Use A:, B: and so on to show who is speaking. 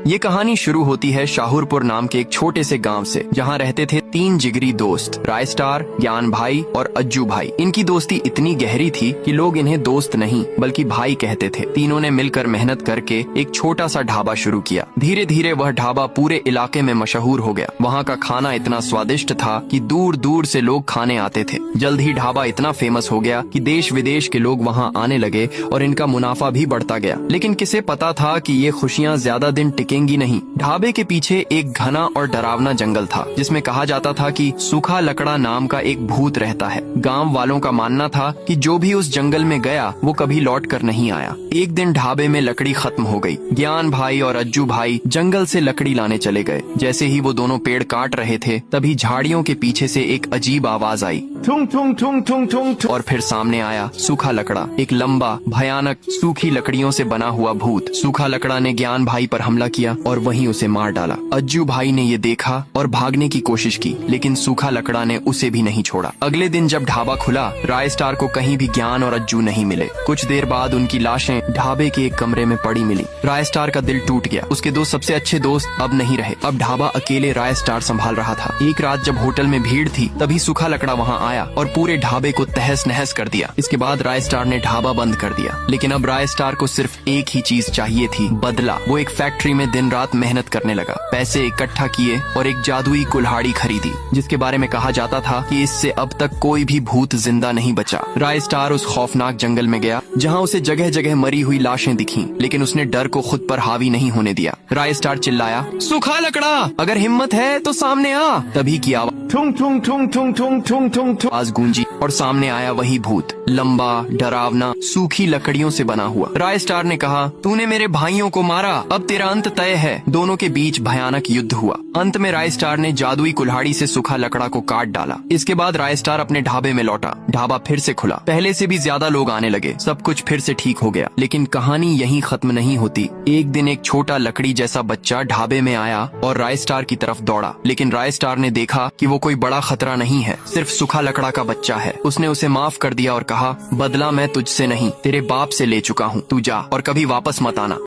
A: ये कहानी शुरू होती है शाहपुर नाम के एक छोटे से गांव से, जहां रहते थे 3 जिगरी दोस्त, रायस्टार, ज्ञान भाई और अज्जू भाई। इनकी दोस्ती इतनी गहरी थी कि लोग इन्हें दोस्त नहीं बल्कि भाई कहते थे। तीनों ने मिलकर मेहनत करके एक छोटा सा ढाबा शुरू किया। धीरे धीरे वह ढाबा पूरे इलाके में मशहूर हो गया। वहाँ का खाना इतना स्वादिष्ट था कि दूर दूर से लोग खाने आते थे। जल्द ही ढाबा इतना फेमस हो गया कि देश विदेश के लोग वहाँ आने लगे और इनका मुनाफा भी बढ़ता गया। लेकिन किसे पता था कि ये खुशियाँ ज्यादा दिन टिकेंगी नहीं। ढाबे के पीछे एक घना और डरावना जंगल था, जिसमें कहा जाता था कि सूखा लकड़ा नाम का एक भूत रहता है। गांव वालों का मानना था कि जो भी उस जंगल में गया वो कभी लौट कर नहीं आया। एक दिन ढाबे में लकड़ी खत्म हो गई। ज्ञान भाई और अज्जू भाई जंगल से लकड़ी लाने चले गए। जैसे ही वो दोनों पेड़ काट रहे थे, तभी झाड़ियों के पीछे से एक अजीब आवाज आई, ठुंग ठुंग ठुंग ठुंग ठुंग। और फिर सामने आया सूखा लकड़ा, एक लंबा भयानक सूखी लकड़ियों से बना हुआ भूत। सूखा लकड़ा ने ज्ञान भाई पर हमला किया और वहीं उसे मार डाला। अज्जू भाई ने ये देखा और भागने की कोशिश की, लेकिन सूखा लकड़ा ने उसे भी नहीं छोड़ा। अगले दिन जब ढाबा खुला, रायस्टार को कहीं भी ज्ञान और अज्जू नहीं मिले। कुछ देर बाद उनकी लाशें ढाबे के एक कमरे में पड़ी मिली। रायस्टार का दिल टूट गया। उसके 2 सबसे अच्छे दोस्त अब नहीं रहे। अब ढाबा अकेले रायस्टार संभाल रहा था। एक रात जब होटल में भीड़ थी, तभी सूखा लकड़ा वहाँ आया और पूरे ढाबे को तहस नहस कर दिया। इसके बाद रायस्टार ने ढाबा बंद कर दिया। लेकिन अब रायस्टार को सिर्फ एक ही चीज चाहिए थी, बदला। वो एक फैक्ट्री में दिन रात मेहनत करने लगा, पैसे इकट्ठा किए और एक जादुई कुल्हाड़ी खरीदी, जिसके बारे में कहा जाता था कि इससे अब तक कोई भी भूत जिंदा नहीं बचा। रायस्टार उस खौफनाक जंगल में गया, जहाँ उसे जगह जगह मरी हुई लाशें दिखीं, लेकिन उसने डर को खुद पर हावी नहीं होने दिया। रायस्टार चिल्लाया, सूखा लकड़ा, अगर हिम्मत है तो सामने आ। तभी की आवाज ठुंग ठुंग ठुंग ठुंग ठुंग ठुंग ठुंग आवाज गूंजी और सामने आया वही भूत, लंबा, डरावना, सूखी लकड़ियों से बना हुआ। रायस्टार ने कहा, तूने मेरे भाइयों को मारा, अब तेरा अंत तय है। दोनों के बीच भयानक युद्ध हुआ। अंत में रायस्टार ने जादुई कुल्हाड़ी से सूखा लकड़ा को काट डाला। इसके बाद रायस्टार अपने ढाबे में लौटा। ढाबा फिर से खुला। पहले से भी ज्यादा लोग आने लगे। सब कुछ फिर से ठीक हो गया। लेकिन कहानी यहीं खत्म नहीं होती। एक दिन एक छोटा लकड़ी जैसा बच्चा ढाबे में आया और रायस्टार की तरफ दौड़ा। लेकिन रायस्टार ने देखा कि वो कोई बड़ा खतरा नहीं है, सिर्फ सूखा लकड़ा का बच्चा है। उसने उसे माफ कर दिया और कहा, बदला मैं तुझसे नहीं, तेरे बाप से ले चुका हूँ। तू जा और कभी वापस मत आना।